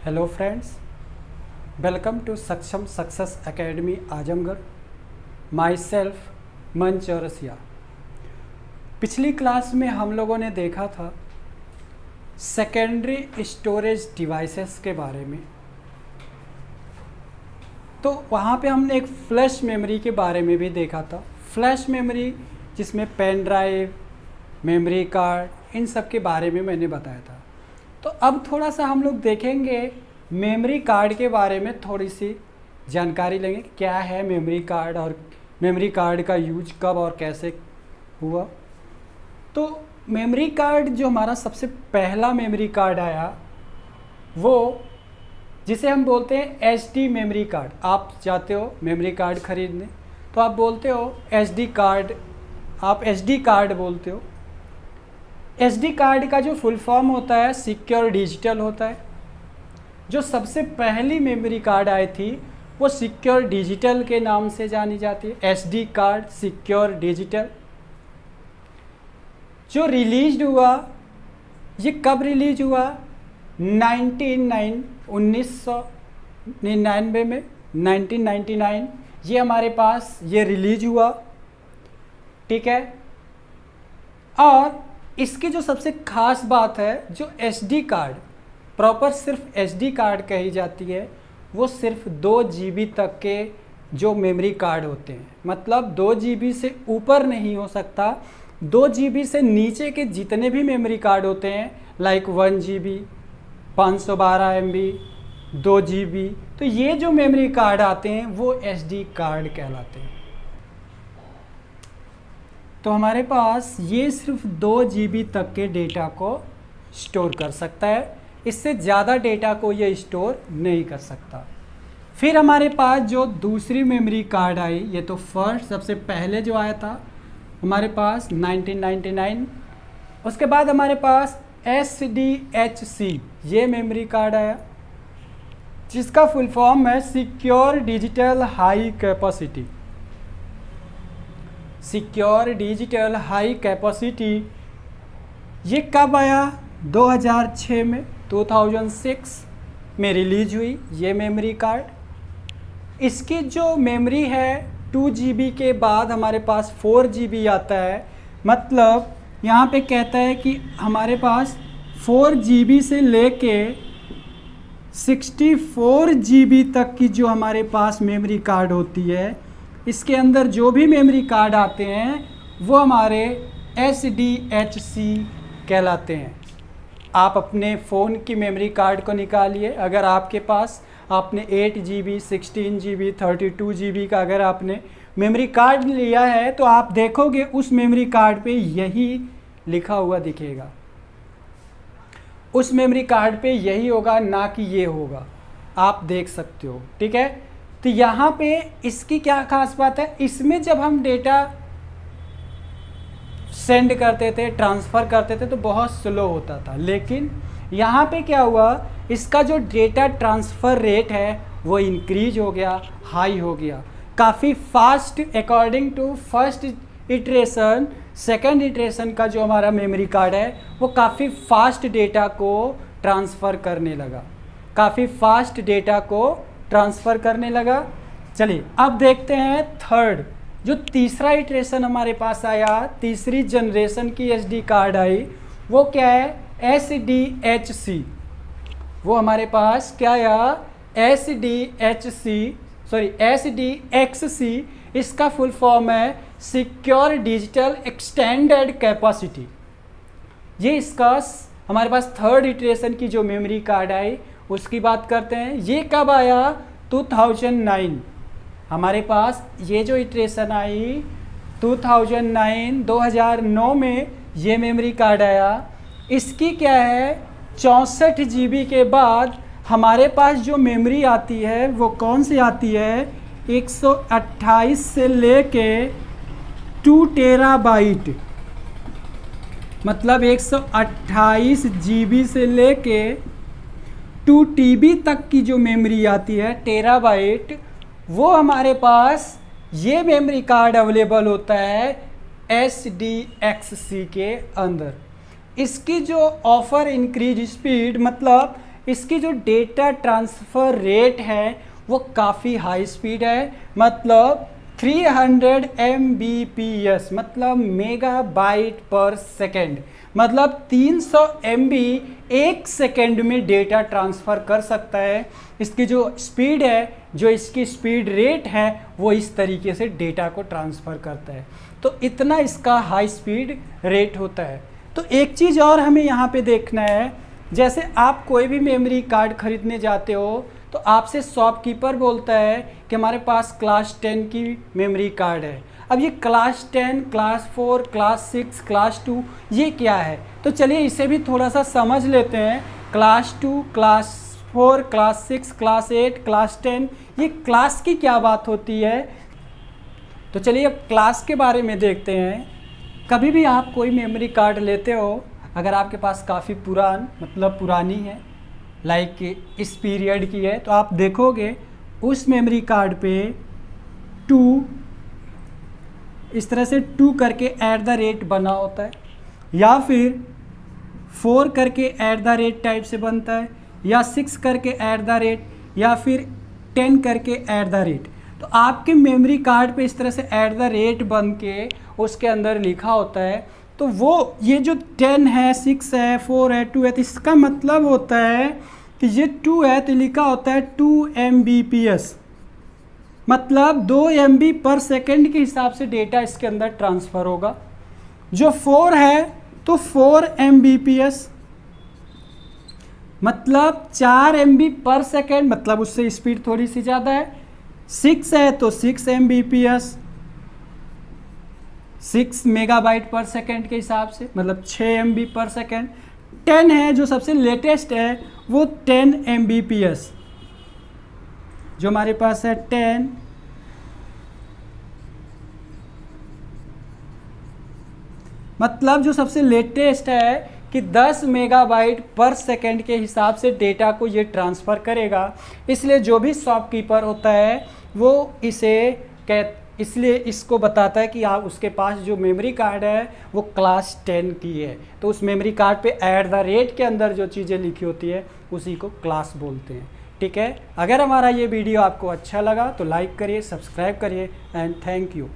Hello friends, welcome to सक्षम success academy Azamgarh. My self मन चौरसिया। पिछली क्लास में हम लोगों ने देखा था सेकेंडरी स्टोरेज डिवाइसेस के बारे में। तो वहाँ पे हमने एक फ्लैश मेमोरी के बारे में भी देखा था। फ्लैश मेमोरी जिसमें पेन ड्राइव, मेमोरी कार्ड, इन सब के बारे में मैंने बताया था। तो अब थोड़ा सा हम लोग देखेंगे मेमोरी कार्ड के बारे में, थोड़ी सी जानकारी लेंगे क्या है मेमोरी कार्ड और मेमोरी कार्ड का यूज कब और कैसे हुआ। तो मेमोरी कार्ड जो हमारा सबसे पहला मेमोरी कार्ड आया वो जिसे हम बोलते हैं एचडी मेमोरी कार्ड। आप जाते हो मेमोरी कार्ड खरीदने तो आप बोलते हो एचडी कार्ड, आप एचडी कार्ड बोलते हो। एचडी कार्ड का जो फुल फॉर्म होता है सिक्योर डिजिटल होता है। जो सबसे पहली मेमोरी कार्ड आई थी वो सिक्योर डिजिटल के नाम से जानी जाती है, एचडी कार्ड, सिक्योर डिजिटल। जो रिलीज हुआ, ये कब रिलीज हुआ? 1999 में, 1999 ये हमारे पास ये रिलीज हुआ, ठीक है। और इसकी जो सबसे खास बात है, जो एचडी कार्ड प्रॉपर सिर्फ एचडी कार्ड कही जाती है, वो सिर्फ 2 GB तक के जो मेमोरी कार्ड होते हैं, मतलब 2 GB से ऊपर नहीं हो सकता। 2 GB से नीचे के जितने भी मेमोरी कार्ड होते हैं लाइक 1 GB, 512 MB, 2 GB, तो ये जो मेमोरी कार्ड आते हैं वो एचडी कार्ड कहलाते हैं। तो हमारे पास ये सिर्फ 2 GB तक के डेटा को स्टोर कर सकता है, इससे ज़्यादा डेटा को ये स्टोर नहीं कर सकता। फिर हमारे पास जो दूसरी मेमोरी कार्ड आई, ये तो फर्स्ट सबसे पहले जो आया था हमारे पास 1999। उसके बाद हमारे पास SDHC ये मेमोरी कार्ड आया, जिसका फुल फॉर्म है secure digital high capacity. Secure digital high capacity ये कब आया? 2006 में, 2006 में रिलीज हुई ये मेमोरी कार्ड। इसकी जो मेमोरी है 2 GB के बाद हमारे पास 4 GB आता है। मतलब यहाँ पे कहता है कि हमारे पास 4 GB से लेके 64 GB तक की जो हमारे पास मेमोरी कार्ड होती है, इसके अंदर जो भी मेमोरी कार्ड आते हैं वो हमारे SDHC कहलाते हैं। आप अपने फ़ोन की मेमोरी कार्ड को निकालिए, अगर आपके पास आपने 8 GB, 16 GB, 32 GB का अगर आपने मेमोरी कार्ड लिया है तो आप देखोगे उस मेमोरी कार्ड पे यही लिखा हुआ दिखेगा, उस मेमोरी कार्ड पे यही होगा, ना कि ये होगा। आप देख सकते हो, ठीक है। तो यहाँ पे इसकी क्या खास बात है, इसमें जब हम डेटा सेंड करते थे, ट्रांसफ़र करते थे तो बहुत स्लो होता था, लेकिन यहाँ पे क्या हुआ, इसका जो डेटा ट्रांसफ़र रेट है वो इंक्रीज हो गया, हाई हो गया, काफ़ी fast. According to first iteration, second iteration का जो हमारा मेमोरी कार्ड है वो काफ़ी फास्ट डेटा को ट्रांसफ़र करने लगा, काफ़ी फास्ट डेटा को ट्रांसफ़र करने लगा। चलिए अब देखते हैं थर्ड, जो तीसरा इटरेशन हमारे पास आया, तीसरी जनरेशन की एचडी कार्ड आई, वो क्या है? SDHC। वो हमारे पास क्या आया? SDXC। इसका फुल फॉर्म है सिक्योर डिजिटल एक्सटेंडेड कैपेसिटी। ये इसका हमारे पास थर्ड इटरेशन की जो मेमोरी कार्ड आई उसकी बात करते हैं। ये कब आया? 2009। हमारे पास ये जो इटरेशन आई 2009 में ये मेमोरी कार्ड आया। इसकी क्या है? 64 GB के बाद हमारे पास जो मेमोरी आती है वो कौन सी आती है? 128 से लेके 2 TB, मतलब 128 GB से लेके 2 TB तक की जो मेमोरी आती है, टेराबाइट, वो हमारे पास ये मेमोरी कार्ड अवेलेबल होता है SDXC के अंदर। इसकी जो ऑफर इंक्रीज स्पीड, मतलब इसकी जो डेटा ट्रांसफ़र रेट है वो काफ़ी हाई स्पीड है, मतलब 300 Mbps, मतलब मेगाबाइट पर सेकेंड, मतलब 300 MB एक सेकेंड में डेटा ट्रांसफ़र कर सकता है। इसकी जो स्पीड है, जो इसकी स्पीड रेट है, वो इस तरीके से डेटा को ट्रांसफ़र करता है। तो इतना इसका हाई स्पीड रेट होता है। तो एक चीज़ और हमें यहाँ पे देखना है, जैसे आप कोई भी मेमोरी कार्ड खरीदने जाते हो तो आपसे शॉपकीपर बोलता है कि हमारे पास क्लास 10 की मेमोरी कार्ड है। अब ये क्लास 10, क्लास 4, क्लास 6, क्लास 2 ये क्या है? तो चलिए इसे भी थोड़ा सा समझ लेते हैं। Class 2, class 4, class 6, class 8, class 10, ये क्लास की क्या बात होती है? तो चलिए अब क्लास के बारे में देखते हैं। कभी भी आप कोई मेमोरी कार्ड लेते हो, अगर आपके पास काफ़ी पुरानी है, लाइक इस पीरियड की है, तो आप देखोगे उस मेमोरी कार्ड पे 2 इस तरह से 2 करके @ बना होता है, या फिर 4 करके @ टाइप से बनता है, या 6 करके @ या फिर 10 करके @ तो आपके मेमोरी कार्ड पे इस तरह से @ बन के उसके अंदर लिखा होता है। तो वो ये जो 10 है, 6 है, 4 है, 2 है, तो इसका मतलब होता है कि ये 2 है तो लिखा होता है 2 Mbps, मतलब 2 MB पर सेकेंड के हिसाब से डेटा इसके अंदर ट्रांसफ़र होगा। जो 4 है तो 4 Mbps, मतलब 4 MB पर सेकेंड, मतलब उससे स्पीड थोड़ी सी ज़्यादा है। 6 है तो 6 Mbps, 6 मेगाबाइट पर सेकेंड के हिसाब से, मतलब 6 MB पर सेकेंड। 10 है जो सबसे लेटेस्ट है, वो 10 Mbps, जो हमारे पास है 10 मतलब जो सबसे लेटेस्ट है कि 10 मेगाबाइट पर सेकेंड के हिसाब से डेटा को ये ट्रांसफ़र करेगा। इसलिए जो भी शॉपकीपर होता है वो इसलिए इसको बताता है कि आप उसके पास जो मेमोरी कार्ड है वो क्लास 10 की है। तो उस मेमोरी कार्ड पे @ के अंदर जो चीज़ें लिखी होती है उसी को क्लास बोलते हैं। ठीक है, अगर हमारा ये वीडियो आपको अच्छा लगा तो लाइक करिए, सब्सक्राइब करिए एंड थैंक यू।